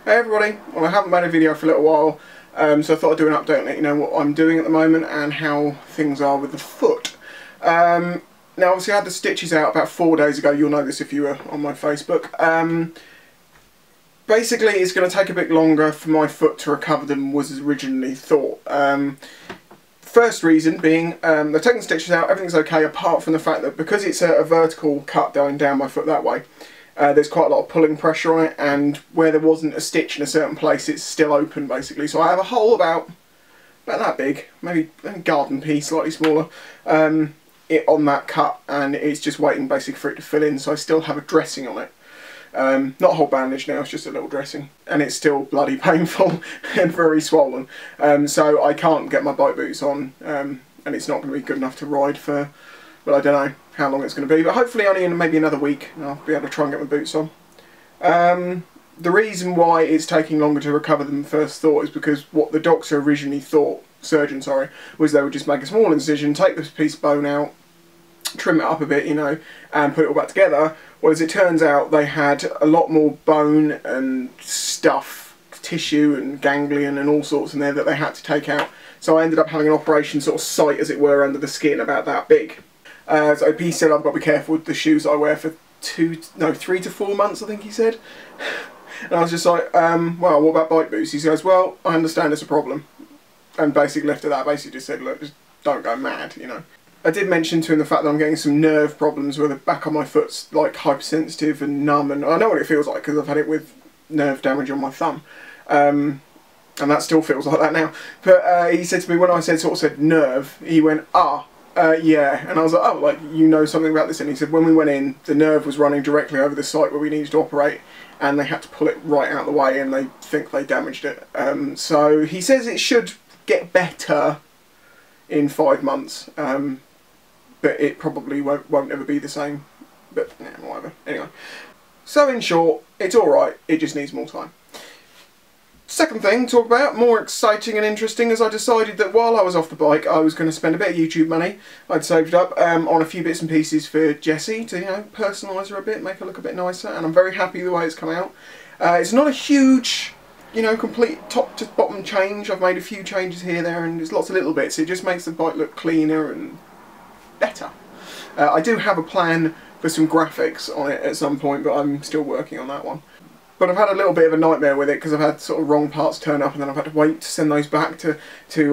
Hey everybody, well I haven't made a video for a little while, so I thought I'd do an update and let you know what I'm doing at the moment and how things are with the foot. Now obviously I had the stitches out about 4 days ago, you'll know this if you were on my Facebook. Basically it's going to take a bit longer for my foot to recover than was originally thought. First reason being, they've taken the stitches out, everything's okay apart from the fact that because it's a vertical cut going down my foot that way, there's quite a lot of pulling pressure on it, and where there wasn't a stitch in a certain place it's still open basically. So I have a hole about that big, maybe a garden pea, slightly smaller, on that cut, and it's just waiting basically for it to fill in, so I still have a dressing on it. Not a whole bandage now, it's just a little dressing, and it's still bloody painful and very swollen, so I can't get my bike boots on, and it's not going to be good enough to ride for, well, I don't know how long it's going to be, but hopefully only in maybe another week I'll be able to try and get my boots on. The reason why it's taking longer to recover than first thought is because what the doctor originally thought, surgeon sorry, was they would just make a small incision, take this piece of bone out, trim it up a bit, you know, and put it all back together. Well, as it turns out, they had a lot more bone and stuff, tissue and ganglion and all sorts in there that they had to take out. So I ended up having an operation sort of site, as it were, under the skin about that big. So he said I've got to be careful with the shoes I wear for 3 to 4 months, I think he said. And I was just like, well, what about bike boots? He goes, well, I understand it's a problem. And basically left it at that, basically just said, look, just don't go mad, you know. I did mention to him the fact that I'm getting some nerve problems where the back of my foot's like hypersensitive and numb, and I know what it feels like because I've had it with nerve damage on my thumb, and that still feels like that now. But he said to me, when I sort of said nerve, he went, yeah, and I was like, oh, like, you know something about this? And he said when we went in, the nerve was running directly over the site where we needed to operate, and they had to pull it right out of the way, and they think they damaged it. So he says it should get better in 5 months, but it probably won't ever be the same, but yeah, whatever. Anyway, so in short, it's alright, it just needs more time. Second thing to talk about, more exciting and interesting, is I decided that while I was off the bike I was going to spend a bit of YouTube money I'd saved up on a few bits and pieces for Jessie to, you know, personalise her a bit, make her look a bit nicer, and I'm very happy the way it's come out. It's not a huge, you know, complete top to bottom change. I've made a few changes here, there, and there's lots of little bits. It just makes the bike look cleaner and better. I do have a plan for some graphics on it at some point, but I'm still working on that one. But I've had a little bit of a nightmare with it because I've had sort of wrong parts turn up, and then I've had to wait to send those back to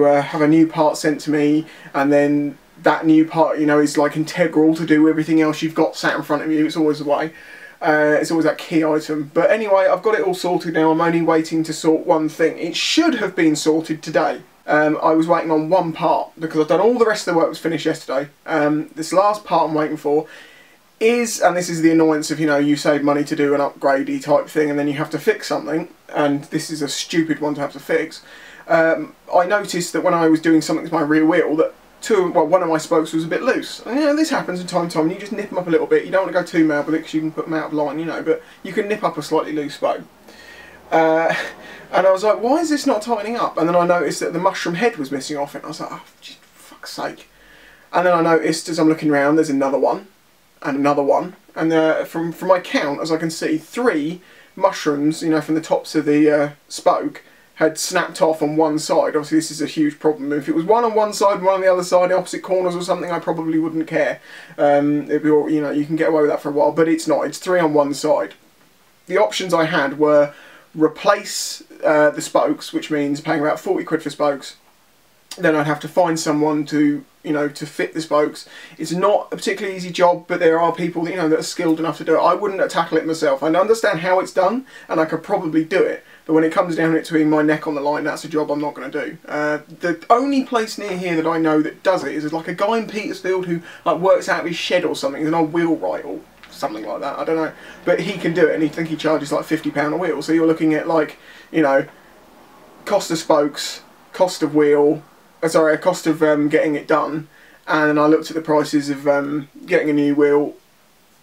have a new part sent to me, and then that new part, you know, is like integral to do everything else you've got sat in front of you. It's always the way. It's always that key item. But anyway, I've got it all sorted now. I'm only waiting to sort one thing. It should have been sorted today. I was waiting on one part because I've done all the rest of the work was finished yesterday. This last part I'm waiting for is, and this is the annoyance of, you know, you save money to do an upgradey type thing and then you have to fix something, and this is a stupid one to have to fix. I noticed that when I was doing something to my rear wheel that one of my spokes was a bit loose. And, you know, this happens from time to time, and you just nip them up a little bit. You don't want to go too mad with it because you can put them out of line, you know, but you can nip up a slightly loose spoke. And I was like, why is this not tightening up? And then I noticed that the mushroom head was missing off it. And I was like, oh, geez, for fuck's sake. And then I noticed as I'm looking around, there's another one, and another one. And from my count, as I can see, 3 mushrooms, you know, from the tops of the spoke had snapped off on one side. Obviously this is a huge problem. If it was one on one side, one on the other side, opposite corners or something, I probably wouldn't care. It'd be, you know, you can get away with that for a while, but it's not. It's 3 on one side. The options I had were replace the spokes, which means paying about 40 quid for spokes. Then I'd have to find someone to, you know, to fit the spokes. It's not a particularly easy job, but there are people, you know, that are skilled enough to do it. I wouldn't tackle it myself. I understand how it's done, and I could probably do it. But when it comes down to it being my neck on the line, that's a job I'm not going to do. The only place near here that I know that does it is like a guy in Petersfield who like works out of his shed or something. He's an old wheelwright or something like that, I don't know. But he can do it, and I think he charges like £50 a wheel. So you're looking at, like, you know, cost of spokes, cost of wheel, cost of getting it done. And I looked at the prices of getting a new wheel,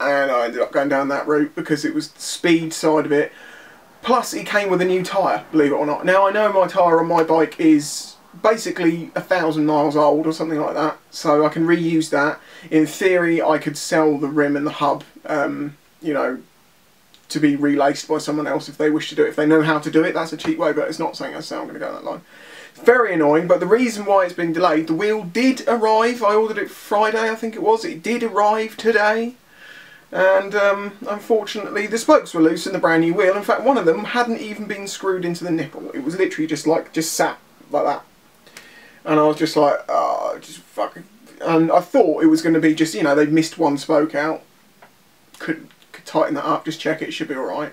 and I ended up going down that route because it was the speed side of it. Plus it came with a new tyre, believe it or not. Now I know my tyre on my bike is basically 1,000 miles old or something like that, so I can reuse that. In theory I could sell the rim and the hub, you know, to be relaced by someone else if they wish to do it. If they know how to do it, that's a cheap way, but it's not saying I'm going to go that line. Very annoying, but the reason why it's been delayed, the wheel did arrive. I ordered it Friday, I think it was. It did arrive today. And unfortunately the spokes were loose in the brand new wheel. In fact, one of them hadn't even been screwed into the nipple. It was literally just sat like that. And I was just like, oh, just fucking... And I thought it was going to be just, you know, they'd missed one spoke out. Could tighten that up, just check it should be alright.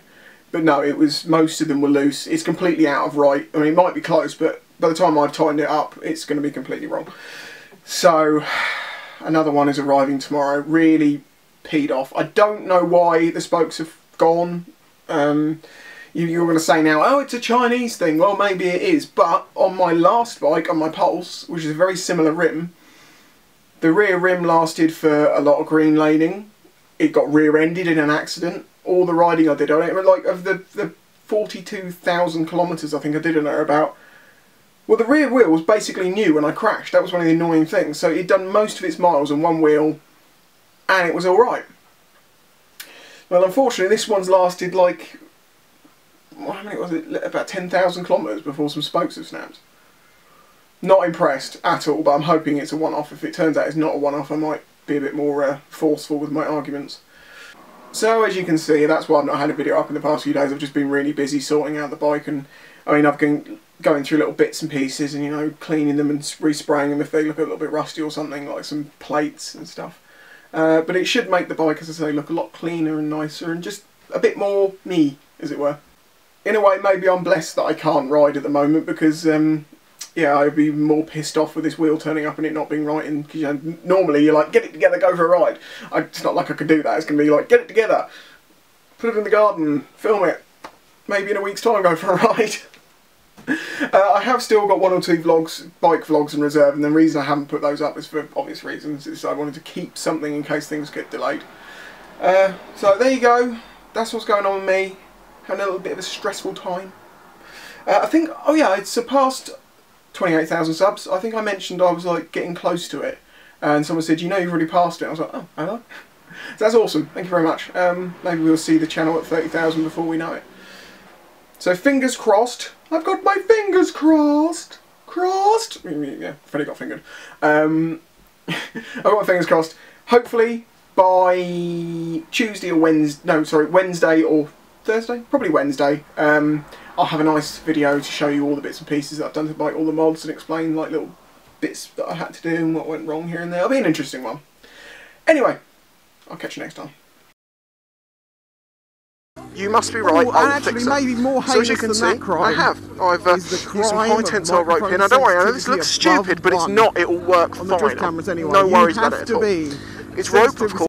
But no, it was, most of them were loose. It's completely out of right. I mean, it might be close, but by the time I've tightened it up, it's going to be completely wrong. So, another one is arriving tomorrow. Really peed off. I don't know why the spokes have gone. You're going to say now, oh, it's a Chinese thing. Well, maybe it is. But on my last bike, on my Pulse, which is a very similar rim, the rear rim lasted for a lot of green laning. It got rear-ended in an accident. All the riding I did on it, like of the 42,000 kilometres I think I did on it, about... Well, the rear wheel was basically new when I crashed. That was one of the annoying things. So it'd done most of its miles on one wheel, and it was alright. Well, unfortunately, this one's lasted like... How many was it? About 10,000 kilometres before some spokes have snapped. Not impressed at all, but I'm hoping it's a one-off. If it turns out it's not a one-off, I might be a bit more forceful with my arguments. So, as you can see, that's why I've not had a video up in the past few days. I've just been really busy sorting out the bike, and I mean, I've been going through little bits and pieces and, you know, cleaning them and respraying them if they look a little bit rusty or something, like some plates and stuff. But it should make the bike, as I say, look a lot cleaner and nicer and just a bit more me, as it were. In a way, maybe I'm blessed that I can't ride at the moment, because yeah, I'd be more pissed off with this wheel turning up and it not being right. And you know, normally you're like, get it together, go for a ride. It's not like I could do that. It's going to be like, get it together, put it in the garden, film it, maybe in a week's time go for a ride. I have still got one or two vlogs, bike vlogs in reserve, and the reason I haven't put those up is for obvious reasons. Is I wanted to keep something in case things get delayed. So there you go. That's what's going on with me. Having a little bit of a stressful time. I think, oh yeah, I'd surpassed 28,000 subs. I think I mentioned I was like getting close to it, and someone said, you know, you've already passed it. I was like, oh, have I? So that's awesome. Thank you very much. Maybe we'll see the channel at 30,000 before we know it. So fingers crossed. I've got my fingers crossed. Crossed. Yeah, Freddie got fingered. I've got my fingers crossed. Hopefully by Tuesday or Wednesday. No, sorry, Wednesday or Thursday. Probably Wednesday. I'll have a nice video to show you all the bits and pieces that I've done to the bike, all the mods, and explain like little bits that I had to do and what went wrong here and there. It'll be an interesting one. Anyway, I'll catch you next time. You must be right. Oh, and actually, maybe more heinous than that crime. I have. I've used some high tensile rope here. Now, don't worry, I know this looks stupid, but it's not. It will work fine. Anyway. No worries about it at all. It's rope, of course.